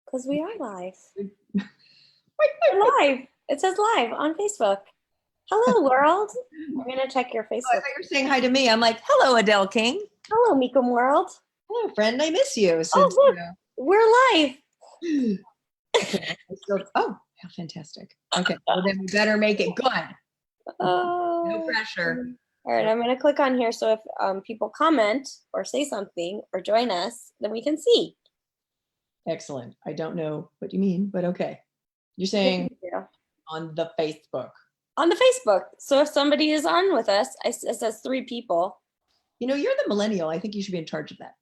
Because we are live. We're live. It says live on Facebook. Hello, world. I'm going to check your Facebook. I thought you were saying hi to me. I'm like, hello, Adelle King. Hello, Meakim world. Hello, friend. I miss you. Since, look, we're live. Okay. Oh, how fantastic. Okay, well then we better make it good. No pressure. All right, I'm going to click on here so if people comment or say something or join us, then we can see. Excellent. I don't know what you mean, but okay. You're saying on the Facebook. On the Facebook. So if somebody is on with us, it says 3 people. You know, you're the millennial. I think you should be in charge of that.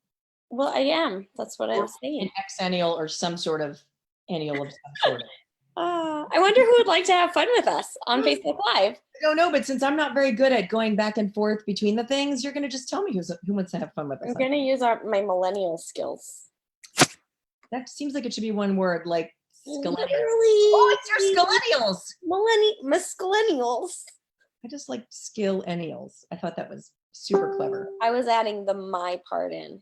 Well, I am. That's what I was saying. An exennial or some sort of annual of some sort of. I wonder who would like to have fun with us on Facebook Live. I don't know, but since I'm not very good at going back and forth between the things, you're going to just tell me who wants to have fun with us. I'm going to use my millennial skills. That seems like it should be one word, like Literally. Oh, it's your skillennials. Musclennials. I just like skillennials. I thought that was super clever. I was adding the my part in.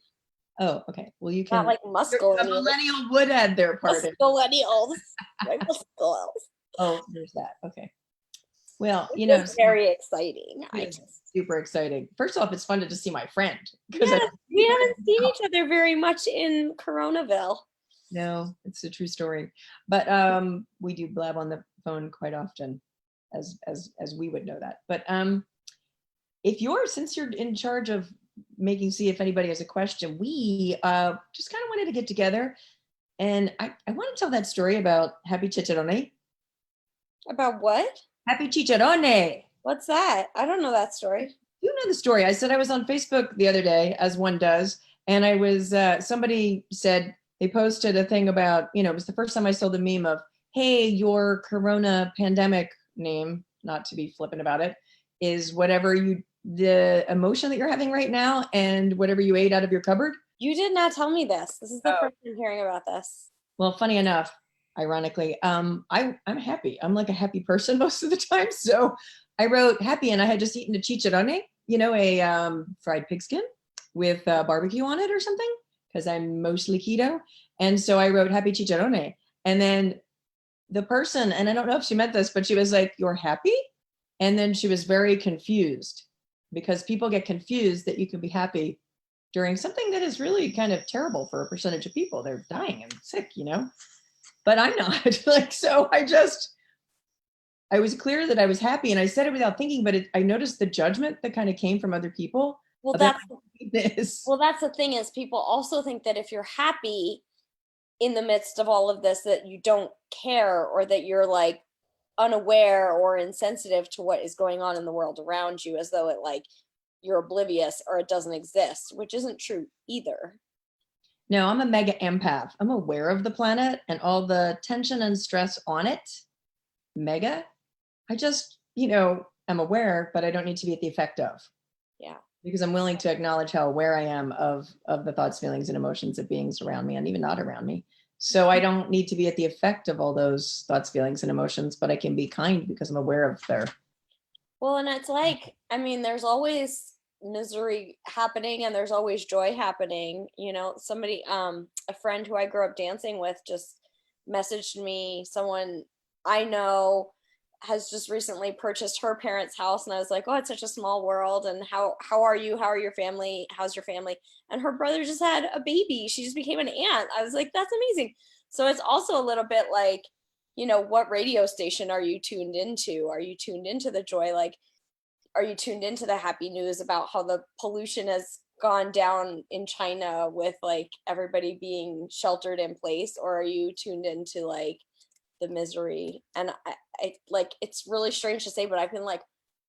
Oh, okay. Well, you can. Not like muscle. A millennial would add their part in. Musclennials. Oh, there's that. Okay. Well, you know, very exciting. Super exciting. First off, it's fun to just see my friend. Yes, we haven't seen each other very much in Coronaville. No, it's a true story. But we do blab on the phone quite often, as we would know that. But since you're in charge of see if anybody has a question, we just kind of wanted to get together, and I want to tell that story about Happy Chicharrone. About what? Happy Chicharrone. What's that? I don't know that story. You know the story. I said I was on Facebook the other day, as one does, and I was somebody said they posted a thing about, it was the first time I saw the meme of, hey, your Corona pandemic name, not to be flippant about it, is whatever the emotion that you're having right now and whatever you ate out of your cupboard. You did not tell me this. This is the first time hearing about this. Well, funny enough, ironically, I'm happy. I'm like a happy person most of the time. So I wrote happy, and I had just eaten a chicharrone, a fried pigskin with barbecue on it or something, because I'm mostly keto. And so I wrote happy chicharrone. And then the person, and I don't know if she meant this, but she was like, you're happy? And then she was very confused, because people get confused that you can be happy during something that is really kind of terrible for a percentage of people. They're dying and sick, but I'm not. So I was clear that I was happy, and I said it without thinking, but I noticed the judgment that kind of came from other people. Well, that's the thing, is people also think that if you're happy in the midst of all of this, that you don't care, or that you're like unaware or insensitive to what is going on in the world around you, as though you're oblivious or it doesn't exist, which isn't true either. No, I'm a mega empath. I'm aware of the planet and all the tension and stress on it. Mega. I just, I'm aware, but I don't need to be at the effect of. Yeah. Because I'm willing to acknowledge how aware I am of the thoughts, feelings, and emotions of beings around me and even not around me. So I don't need to be at the effect of all those thoughts, feelings, and emotions, but I can be kind because I'm aware of their. Well, and it's there's always misery happening and there's always joy happening. Somebody, a friend who I grew up dancing with just messaged me. Someone I know has just recently purchased her parents' house, and I was like, oh, it's such a small world, and how are you? How are your family? How's your family? And her brother just had a baby. She just became an aunt. I was like, that's amazing. So it's also a little bit like, what radio station are you tuned into? Are you tuned into the joy? Are you tuned into the happy news about how the pollution has gone down in China with everybody being sheltered in place? Or are you tuned into the misery? And I it's really strange to say, but I've been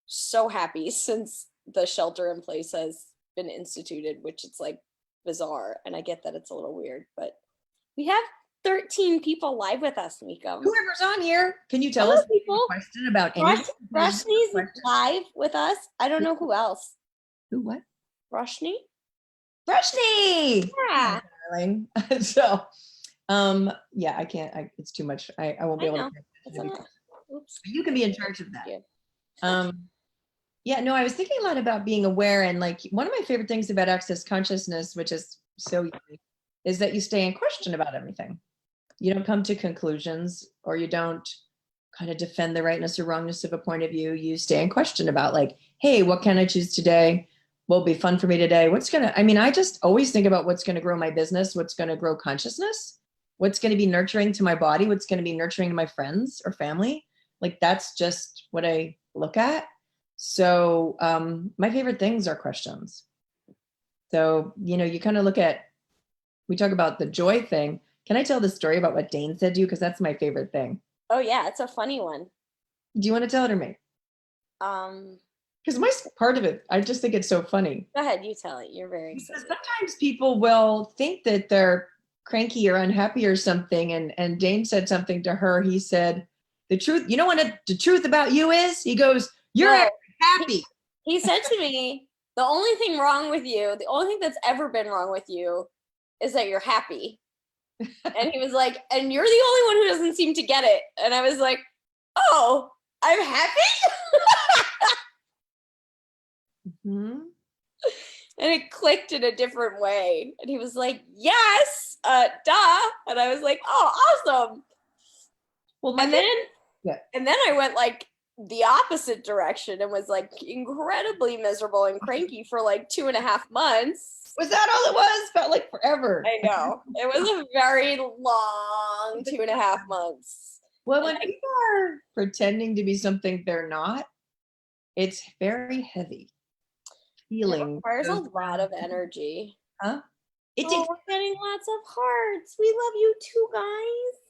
so happy since the shelter in place has been instituted, which it's bizarre. And I get that it's a little weird, but we have 13 people live with us, Meakim. Whoever's on here, can you tell us a question about anything? Roshni's live with us. I don't know who else. Who, what? Roshni? Roshni! Yeah. Darling. So, yeah, I can't, it's too much. I won't be able to. Oops. You can be in charge of that. Yeah, no, I was thinking a lot about being aware, and one of my favorite things about access consciousness, which is so easy, is that you stay in question about everything. You don't come to conclusions, or you don't kind of defend the rightness or wrongness of a point of view. You stay in question about like, hey, what can I choose today? What'll be fun for me today? I just always think about what's going to grow my business, what's going to grow consciousness, what's going to be nurturing to my body, what's going to be nurturing to my friends or family. Like, that's just what I look at. So my favorite things are questions. So, you kind of look at, we talk about the joy thing. Can I tell the story about what Dane said to you? Because that's my favorite thing. Oh yeah, it's a funny one. Do you want to tell it or me? Um, Because my part of it, I just think it's so funny. Go ahead, you tell it. You're very Because excited. sometimes people will think that they're cranky or unhappy or something. And Dane said something to her. He said, the truth, you know what the truth about you is? He goes, you're No, happy. he said to me, the only thing wrong with you, the only thing that's ever been wrong with you is that you're happy. And he was like, and you're the only one who doesn't seem to get it. And I was like, oh, I'm happy? Mm-hmm. And it clicked in a different way. And he was like, yes, duh. And I was like, oh, awesome. Well, And then I went like the opposite direction and was like incredibly miserable and cranky for like 2.5 months. was that all it was? Felt like forever. I know. It was a very long 2.5 months. Well, when people are pretending to be something they're not, it's very heavy feeling. It requires a lot of energy. Huh? We're getting lots of hearts. We love you too, guys.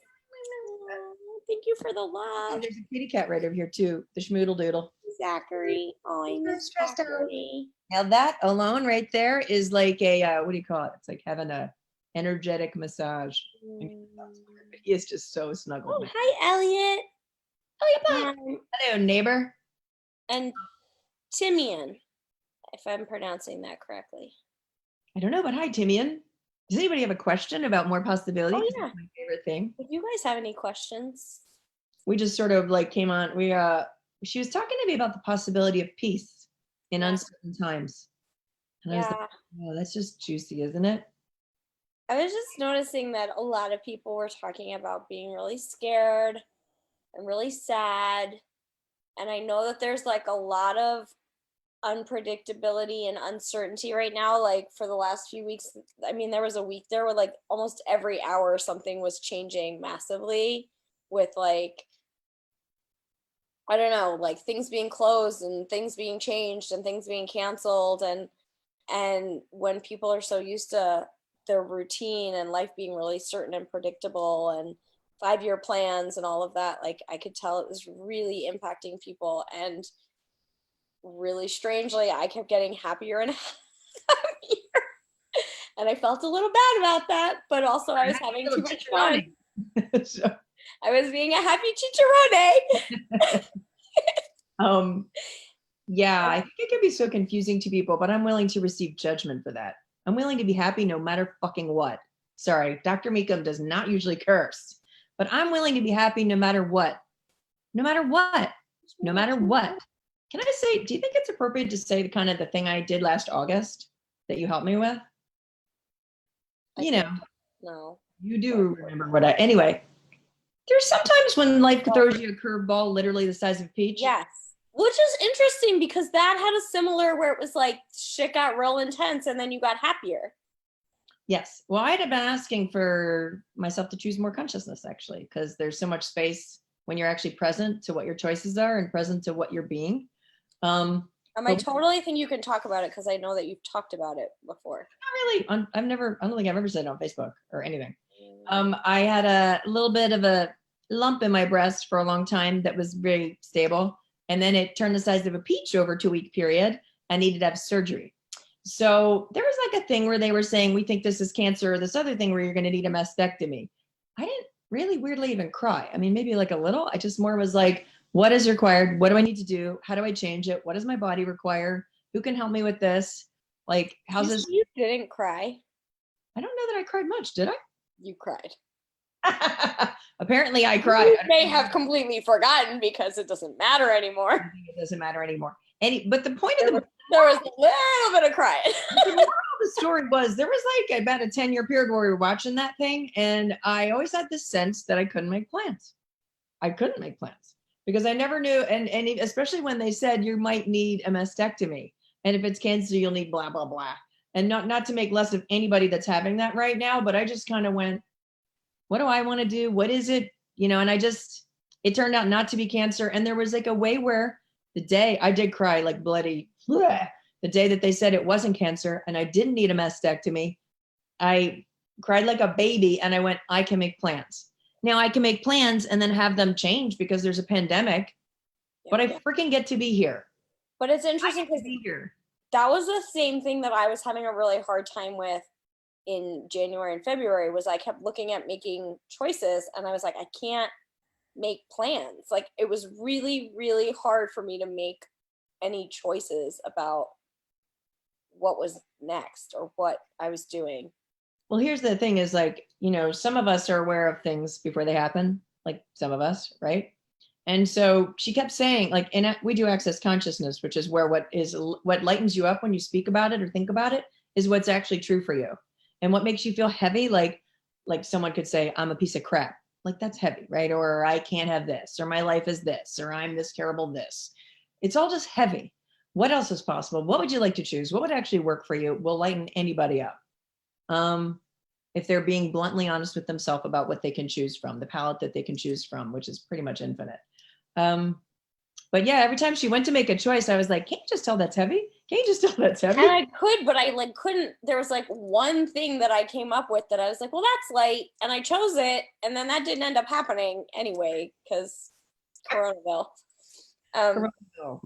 Thank you for the love. There's a kitty cat right over here too, the schmoodle doodle. Zachary. Oh, I miss Zachary. Now that alone right there is like a, what do you call it? It's like having a energetic massage. He is just so snuggled. Oh, hi, Elliot. Oh, hello, neighbor. And Timian, if I'm pronouncing that correctly. I don't know, but hi, Timian. Does anybody have a question about more possibilities? Oh, yeah. That's my favorite thing. If you guys have any questions. We just sort of like came on. She was talking to me about the possibility of peace in uncertain times. And I was like, oh, that's just juicy, isn't it? I was just noticing that a lot of people were talking about being really scared and really sad. And I know that there's like a lot of unpredictability and uncertainty right now. Like for the last few weeks, I mean, there was a week there where like almost every hour something was changing massively with like, I don't know, like things being closed and things being changed and things being canceled. And when people are so used to their routine and life being really certain and predictable and 5-year plans and all of that, like I could tell it was really impacting people. And really strangely, I kept getting happier and happier. And I felt a little bad about that, but also I was having too much fun. So. I was being a happy chicharrone. Yeah, I think it can be so confusing to people, but I'm willing to receive judgment for that. I'm willing to be happy no matter fucking what. Sorry, Dr. Meakim does not usually curse, but I'm willing to be happy no matter what. No matter what. No matter what. Can I say, do you think it's appropriate to say the thing I did last August that you helped me with? No. You do remember anyway, there's sometimes when life throws you a curveball, literally the size of a peach. Yes. Which is interesting because that had a similar where it was like shit got real intense and then you got happier. Yes. Well, I'd have been asking for myself to choose more consciousness actually, because there's so much space when you're actually present to what your choices are and present to what you're being. I totally think you can talk about it because I know that you've talked about it before. Not really. I don't think I've ever said it on Facebook or anything. I had a little bit of a lump in my breast for a long time that was very stable. And then it turned the size of a peach over a 2-week period. I needed to have surgery. So there was like a thing where they were saying, we think this is cancer, or this other thing where you're going to need a mastectomy. I didn't really weirdly even cry. I mean, maybe like a little. I just more was like, what is required? What do I need to do? How do I change it? What does my body require? Who can help me with this? Like, how's this? You didn't cry. I don't know that I cried much. Did I? You cried. Apparently I cried. You may have completely forgotten because it doesn't matter anymore. It doesn't matter anymore. But the point of the book There was a little bit of crying. The moral of the story was there was like about a 10-year period where we were watching that thing, and I always had this sense that I couldn't make plans. I couldn't make plans because I never knew, and especially when they said you might need a mastectomy, and if it's cancer, you'll need blah blah blah. And not to make less of anybody that's having that right now, but I just kind of went, what do I want to do? What is it? And it turned out not to be cancer. And there was like a way where the day I did cry like bloody, bleh, the day that they said it wasn't cancer and I didn't need a mastectomy, I cried like a baby and I went, I can make plans. Now I can make plans and then have them change because there's a pandemic, but I freaking get to be here. But it's interesting because that was the same thing that I was having a really hard time with in January and February was I kept looking at making choices and I was like, I can't make plans. Like it was really, really hard for me to make any choices about what was next or what I was doing. Well, here's the thing is like, some of us are aware of things before they happen, like some of us, right? And so she kept saying, like, we do access consciousness, which is where what lightens you up when you speak about it or think about it is what's actually true for you. And what makes you feel heavy, like someone could say, I'm a piece of crap. Like that's heavy, right? Or I can't have this, or my life is this, or I'm this terrible this. It's all just heavy. What else is possible? What would you like to choose? What would actually work for you? Will lighten anybody up. If they're being bluntly honest with themselves about what they can choose from, the palette that they can choose from, which is pretty much infinite. But yeah, every time she went to make a choice, I was like, can't you just tell that's heavy? Can't you just tell that's heavy? And I could, but I couldn't. There was like one thing that I came up with that I was like, well, that's light. And I chose it. And then that didn't end up happening anyway, because Coronaville.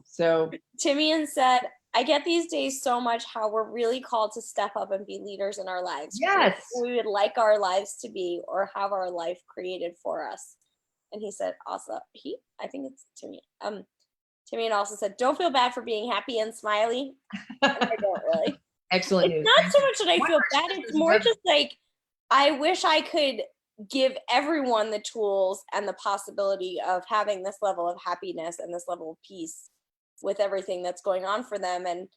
So Timian said, I get these days so much how we're really called to step up and be leaders in our lives. Yes. We would like our lives to be or have our life created for us. And he said, also, I think it's Timian. Timian also said, don't feel bad for being happy and smiley. I don't really. Excellent It's news. not so much that I feel bad. It's more just like, I wish I could give everyone the tools and the possibility of having this level of happiness and this level of peace with everything that's going on for them. And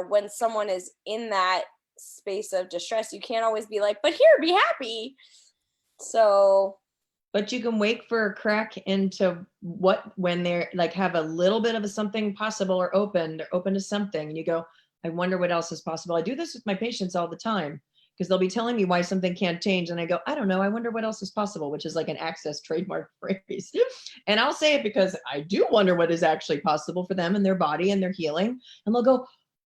when someone is in that space of distress, you can't always be like, but here, be happy. So but you can wait for a crack into when they're like have a little bit of a something possible or open, they're open to something and you go, I wonder what else is possible. I do this with my patients all the time because they'll be telling me why something can't change. And I go, I don't know. I wonder what else is possible, which is like an access trademark phrase. And I'll say it because I do wonder what is actually possible for them and their body and their healing. And they'll go,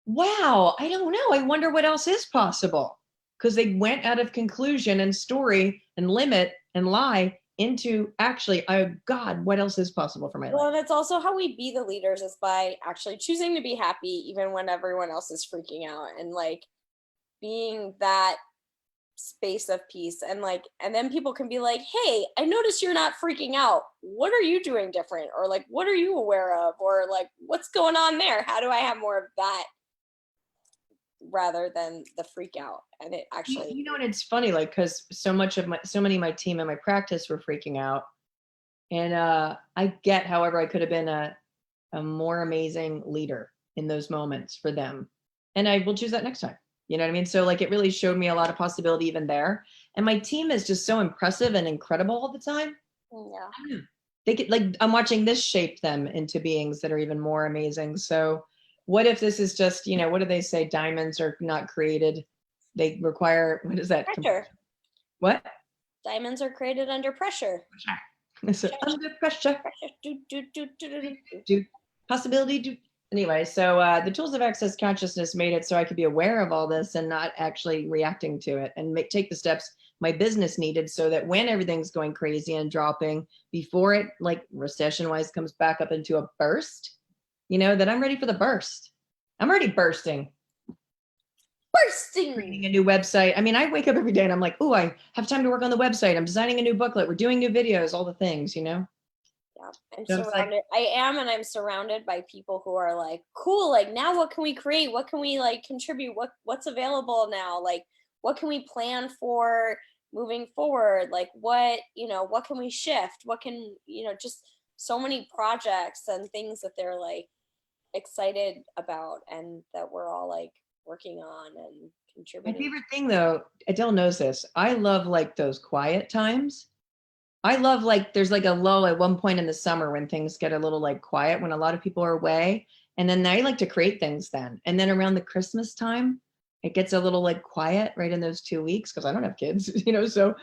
wow, I don't know. I wonder what else is possible. Because they went out of conclusion and story and limit and lie into actually, oh God, what else is possible for my life? Well, and it's also how we be the leaders is by actually choosing to be happy even when everyone else is freaking out and like being that space of peace and then people can be like, hey, I noticed you're not freaking out. What are you doing different? Or like, what are you aware of? Or like, what's going on there? How do I have more of that rather than the freak out? And it actually, and it's funny, like, because so many of my team and my practice were freaking out. And I get, however, I could have been a more amazing leader in those moments for them. And I will choose that next time. You know what I mean? So like, it really showed me a lot of possibility even there. And my team is just so impressive and incredible all the time. Yeah. They get like, I'm watching this shape them into beings that are even more amazing. So what if this is just, what do they say? Diamonds are not created. They require, what is that? Pressure. What? Diamonds are created under pressure. Under pressure. Possibility. Anyway, so the tools of access consciousness made it so I could be aware of all this and not actually reacting to it and take the steps my business needed so that when everything's going crazy and dropping before it like recession wise comes back up into a burst, that I'm ready for the burst. I'm already bursting. Creating a new website. I mean, I wake up every day and I'm like, oh, I have time to work on the website. I'm designing a new booklet. We're doing new videos, all the things, Yeah, I'm surrounded. I'm surrounded by people who are like, cool, like now what can we create? What can we like contribute? What's available now? Like, what can we plan for moving forward? Like what can we shift? What can, just so many projects and things that they're like excited about and that we're all like working on and My contributing. favorite thing though, Adele knows this. I love like those quiet times. I love like there's like a lull at one point in the summer when things get a little like quiet when a lot of people are away. And then I like to create things then. And then around the Christmas time, it gets a little like quiet right in those 2 weeks because I don't have kids, so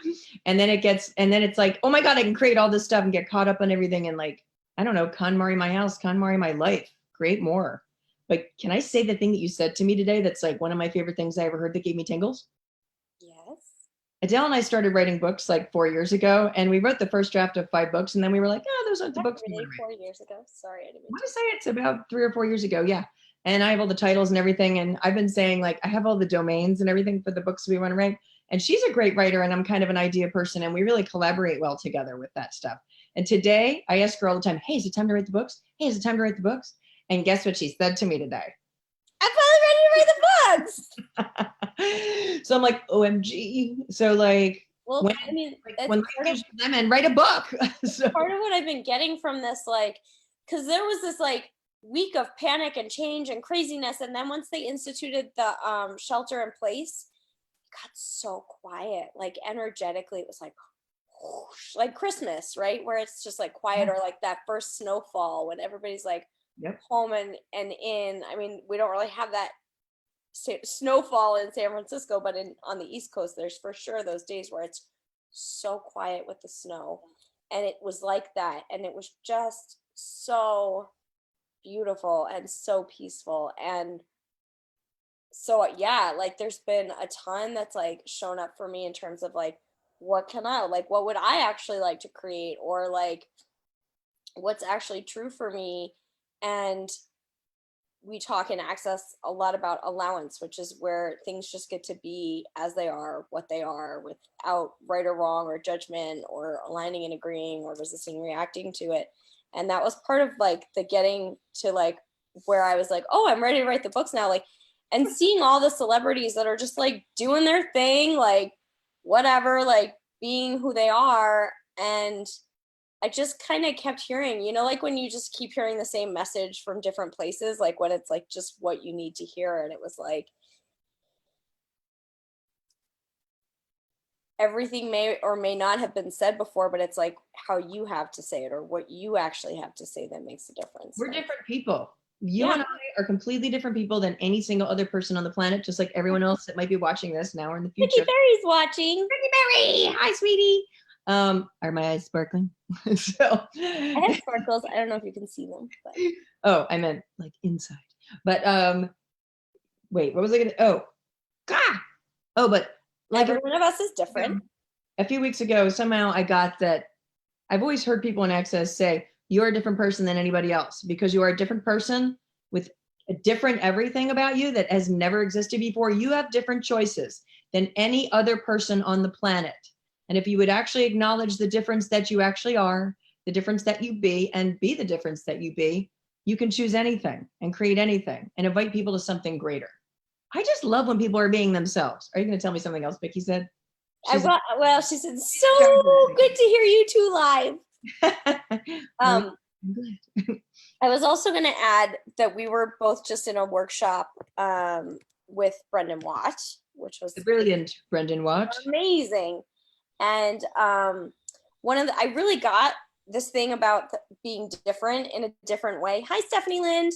and then it's like, oh my God, I can create all this stuff and get caught up on everything and like, I don't know, KonMari my house, KonMari my life, create more. But can I say the thing that you said to me today that's like one of my favorite things I ever heard that gave me tingles? Yes. Adele and I started writing books like 4 years ago, and we wrote the first draft of 5 books, and then we were like, oh, those aren't the That books we want really to write. 4 years ago. Sorry, I didn't I mean want to. to say it's about 3 or 4 years ago, yeah. And I have all the titles and everything, and I've been saying like I have all the domains and everything for the books we want to write. And she's a great writer, and I'm kind of an idea person, and we really collaborate well together with that stuff. And today, I ask her all the time, "Hey, is it time to write the books? Hey, is it time to write the books?" And guess what she said to me today? I'm finally ready to write the books. So I'm like, OMG. So like Well, when I mean, like it's when life part of gives you lemon, write a book. So part of what I've been getting from this, like, because there was this like week of panic and change and craziness, and then once they instituted the shelter in place, it got so quiet. Like energetically, it was like whoosh, like Christmas, right? Where it's just like quiet, or like that first snowfall when everybody's like yep. home and in. I mean, we don't really have that snowfall in San Francisco, but on the East Coast, there's for sure those days where it's so quiet with the snow, and it was like that, and it was just so beautiful and so peaceful. And so yeah, like there's been a ton that's like shown up for me in terms of like what would I actually like to create, or like what's actually true for me. And we talk in Access a lot about allowance, which is where things just get to be as they are, what they are, without right or wrong or judgment or aligning and agreeing or resisting reacting to it. And that was part of like the getting to like where I was like, oh, I'm ready to write the books now. Like, and seeing all the celebrities that are just like doing their thing, like whatever, like being who they are. And I just kind of kept hearing, like when you just keep hearing the same message from different places, like when it's like just what you need to hear. And it was like everything may or may not have been said before, but it's like how you have to say it or what you actually have to say that makes a difference. We're different people. You Yeah. and I are completely different people than any single other person on the planet, just like everyone else that might be watching this now or in the Ricky future. Berry's watching. Berry, hi, sweetie. Are my eyes sparkling? So, I have sparkles. I don't know if you can see them, but oh, I meant like inside. But wait, what was I gonna? Oh, God. Oh, but like every one of us is different. a few weeks ago, somehow I got that. I've always heard people in Access say, you're a different person than anybody else because you are a different person with a different everything about you that has never existed before. You have different choices than any other person on the planet. And if you would actually acknowledge the difference that you actually are, the difference that you be, and be the difference that you be, you can choose anything and create anything and invite people to something greater. I just love when people are being themselves. Are you going to tell me something else Vicky said? Well, she said, so good to hear you two live. I'm I was also going to add that we were both just in a workshop with Brendan Watt, which was the brilliant Brendan Watt. amazing. And I really got this thing about being different in a different way. Hi, Stephanie Lind.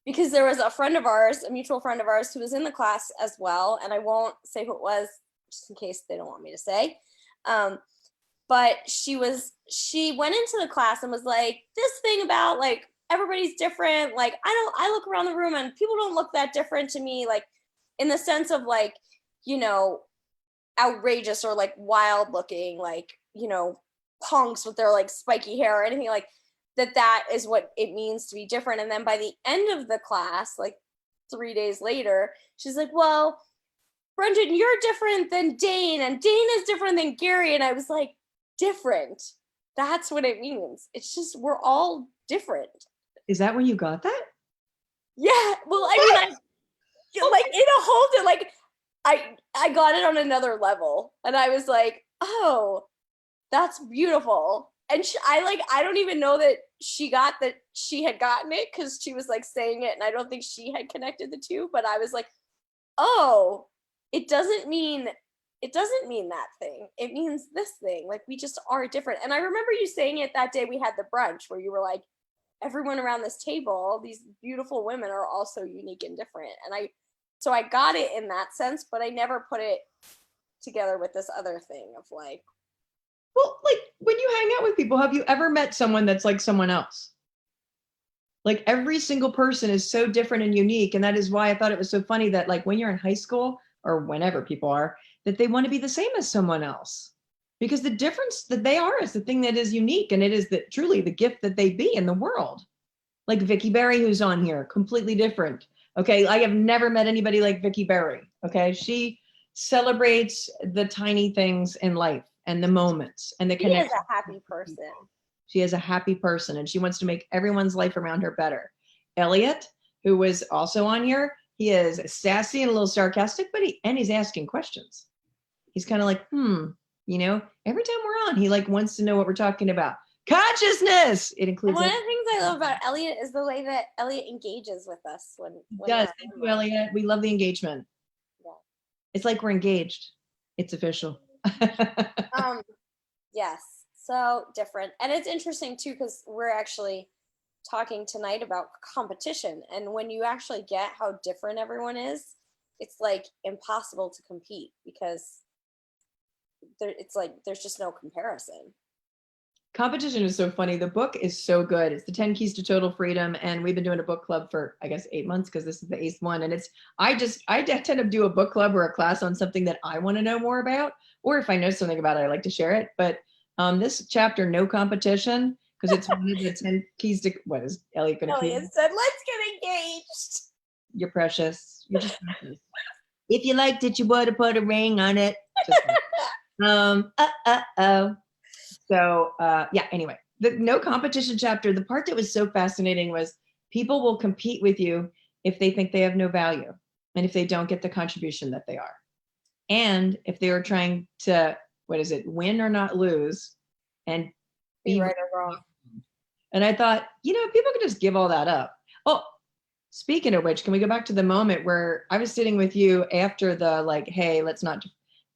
Because there was a friend of ours, a mutual friend of ours, who was in the class as well. And I won't say who it was, just in case they don't want me to say. But she went into the class and was like, this thing about like everybody's different. Like I look around the room and people don't look that different to me, like in the sense of like, outrageous or like wild looking, like, punks with their like spiky hair or anything like that is what it means to be different. And then by the end of the class, like 3 days later, she's like, well, Brendan, you're different than Dane, and Dane is different than Gary. And I was like, different. That's what it means. It's just we're all different. Is that when you got that? Yeah. Well, I mean, like in a whole like I got it on another level, and I was like, oh, that's beautiful. and I don't even know that she had gotten it, because she was like saying it, and I don't think she had connected the two. But I was like, oh, it doesn't mean that thing. It means this thing. Like, we just are different. And I remember you saying it that day we had the brunch, where you were like, everyone around this table, these beautiful women, are also unique and different. And so I got it in that sense, but I never put it together with this other thing of like, well, like when you hang out with people, have you ever met someone that's like someone else? Like every single person is so different and unique. And that is why I thought it was so funny that like when you're in high school or whenever people are, that they want to be the same as someone else. Because the difference that they are is the thing that is unique. And it is that truly the gift that they be in the world. Like Vicky Berry, who's on here, completely different. Okay, I have never met anybody like Vicky Berry. Okay, she celebrates the tiny things in life and the moments and the connection. She is a happy person. She is a happy person and she wants to make everyone's life around her better. Elliot, who was also on here, he is sassy and a little sarcastic, but he's asking questions. He's kind of like, every time we're on, he like wants to know what we're talking about. Consciousness. It includes. And one of the things I love about Elliot is the way that Elliot engages with us when he does. Thank you, Elliot. We love the engagement. Yeah. It's like we're engaged. It's official. Yes. So different. And it's interesting too, because we're actually talking tonight about competition. And when you actually get how different everyone is, it's like impossible to compete, because it's like there's just no comparison. Competition is so funny. The book is so good. It's the 10 Keys to Total Freedom. And we've been doing a book club for, I guess, 8 months, because this is the 8th one. And I tend to do a book club or a class on something that I want to know more about. Or if I know something about it, I like to share it. But this chapter, No Competition, because it's one of the 10 keys to, what is Elliot going to Elliot said, let's get engaged. You're precious. You're just precious. If you liked it, you would have put a ring on it. So anyway, the no competition chapter, the part that was so fascinating was people will compete with you if they think they have no value and if they don't get the contribution that they are. And if they are trying to, win or not lose and be right or wrong. And I thought, people could just give all that up. Oh, speaking of which, can we go back to the moment where I was sitting with you after the like, hey, let's not,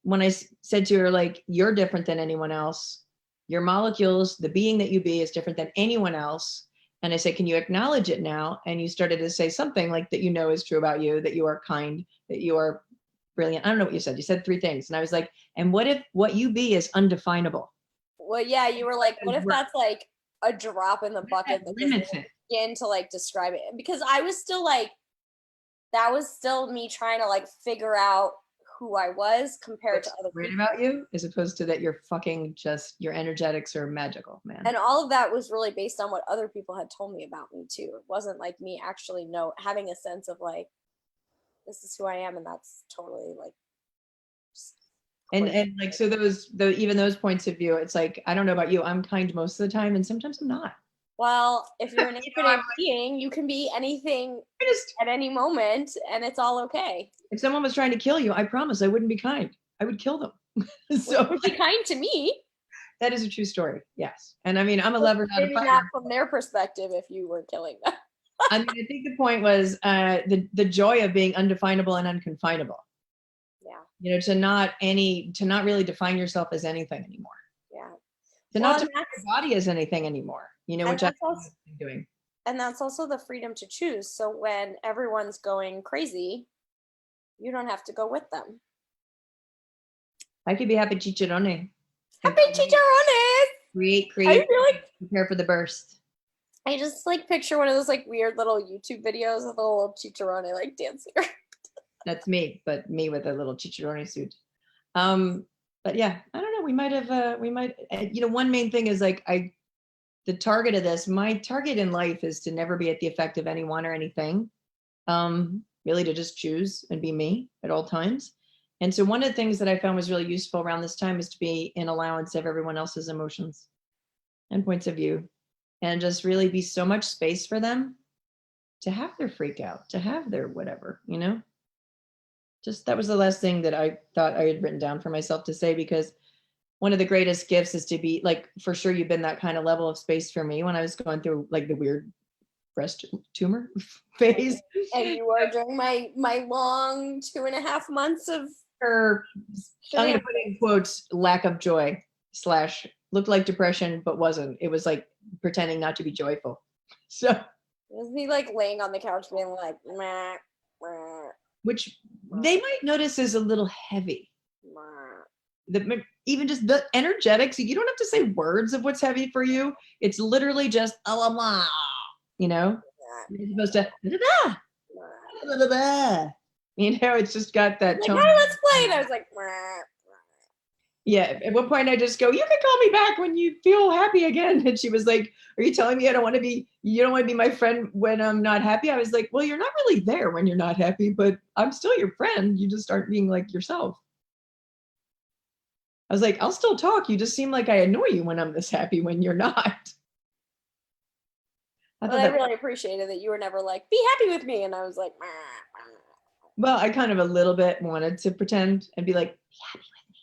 when I said to her, like, you're different than anyone else. Your molecules, the being that you be is different than anyone else. And I said, can you acknowledge it now? And you started to say something like that is true about you, that you are kind, that you are brilliant. I don't know what you said. You said 3 things. And I was like, and what if what you be is undefinable? Well, yeah, you were like, what if that's like a drop in the bucket that doesn't begin to like describe it? Because I was still like, that was still me trying to like figure out who I was compared to other people. About you, as opposed to that you're fucking just, your energetics are magical, man. And all of that was really based on what other people had told me about me too. It wasn't like me actually having a sense of like, this is who I am, and that's totally like. And like, so even those points of view, it's like, I don't know about you, I'm kind most of the time, and sometimes I'm not. Well, if you're an infinite being, you can be anything at any moment, and it's all okay. If someone was trying to kill you, I promise I wouldn't be kind. I would kill them. So would be kind to me. That is a true story. Yes. And I mean, I'm a lover, not a fighter. Not from their perspective if you were killing them. I mean, I think the point was the joy of being undefinable and unconfinable. Yeah. To not really define yourself as anything anymore. Yeah. To not define your body as anything anymore, which I'm doing. And that's also the freedom to choose. So when everyone's going crazy, you don't have to go with them. I could be happy chicharrone. Happy chicharrones! Create, prepare for the burst. I just like picture one of those like weird little YouTube videos of a little chicharrone like dancing. That's me, but me with a little chicharrone suit. But yeah, I don't know. We might, one main thing is like, the target of this, my target in life is to never be at the effect of anyone or anything. Really to just choose and be me at all times. And so one of the things that I found was really useful around this time is to be in allowance of everyone else's emotions and points of view, and just really be so much space for them to have their freak out, to have their whatever, just that was the last thing that I thought I had written down for myself to say, because one of the greatest gifts is to be like, for sure, you've been that kind of level of space for me when I was going through like the weird breast tumor phase. And you were during my long 2.5 months of Or I'm going to put shenanigans. in quotes, lack of joy / looked like depression, but wasn't. It was like pretending not to be joyful. So, It was me like laying on the couch being like, meh, meh, which they might notice is a little heavy. meh. Even just the energetics, you don't have to say words of what's heavy for you. It's literally just, you know, you're supposed to, you know, it's just got that Like, tone. hey, let's play. And I was like, meh. Yeah. At one point I just go, you can call me back when you feel happy again. And she was like, are you telling me you don't want to be my friend when I'm not happy? I was like, well, you're not really there when you're not happy, but I'm still your friend. You just aren't being like yourself. I was like, I'll still talk. You just seem like I annoy you when I'm this happy when you're not. But I really appreciated that you were never like, be happy with me. And I was like, meh, meh. Well, I kind of a little bit wanted to pretend and be like, be happy with me.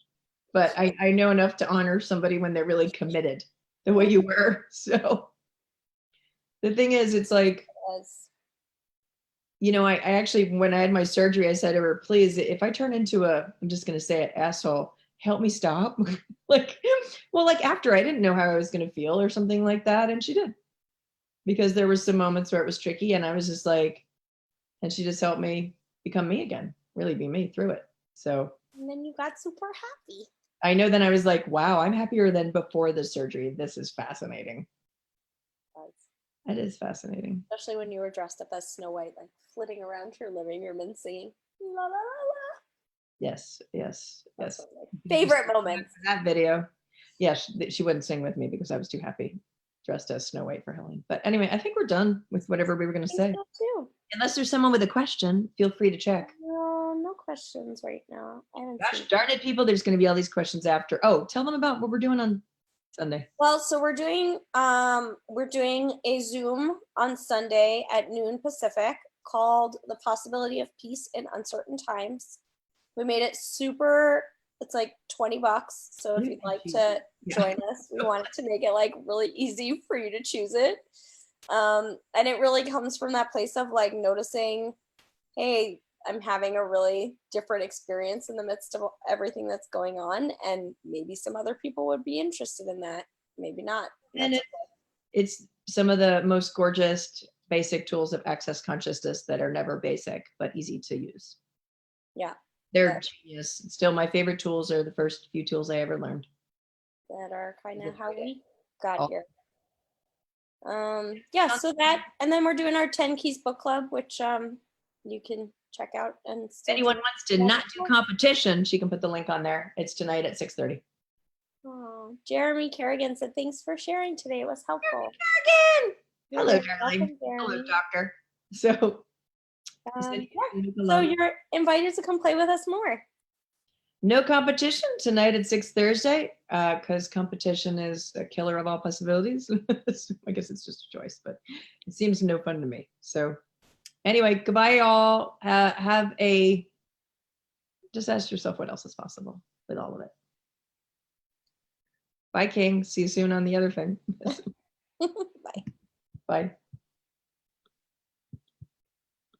But I know enough to honor somebody when they're really committed the way you were. So the thing is, it's like, you know, I actually, when I had my surgery, I said to her, please, if I turn into I'm just going to say it, asshole, help me stop. Like, well, like after I didn't know how I was going to feel or something like that. And she did, because there was some moments where it was tricky and I was just like, and she just helped me become me again, really be me through it. So. And then you got super happy. I know then I was like, wow, I'm happier than before the surgery. This is fascinating. It is fascinating. Especially when you were dressed up as Snow White, like flitting around your living room and singing la la la la. Yes, yes, That's yes. one of my favorite moments. That video. Yeah, she wouldn't sing with me because I was too happy dressed as Snow White for Halloween. But anyway, I think we're done with whatever we were going to say. So too. Unless there's someone with a question, feel free to check. No questions right now. Gosh darn it, people, there's going to be all these questions after. Oh, tell them about what we're doing on Sunday. Well, so we're doing a Zoom on Sunday at noon Pacific called The Possibility of Peace in Uncertain Times. We made it super, it's like $20. So if you'd like to join us, we wanted to make it like really easy for you to choose it. And it really comes from that place of like noticing, hey, I'm having a really different experience in the midst of everything that's going on, and maybe some other people would be interested in that, maybe not. And it's some of the most gorgeous basic tools of access consciousness that are never basic but easy to use. Yeah, they're genius. Still, my favorite tools are the first few tools I ever learned. That are kind of how we got here. Yeah, so that, and then we're doing our 10 Keys book club, which you can check out. And if anyone wants to not do competition, she can put the link on there. It's tonight at 6:30. Oh, Jeremy Kerrigan said, thanks for sharing today. It was helpful. Kerrigan! Hello, darling. Hello, doctor. So, so you're invited to come play with us more. No competition tonight at 6 Thursday, because competition is a killer of all possibilities. I guess it's just a choice, but it seems no fun to me. So anyway, goodbye, y'all. Just ask yourself what else is possible with all of it. Bye, King. See you soon on the other thing. Bye. Bye.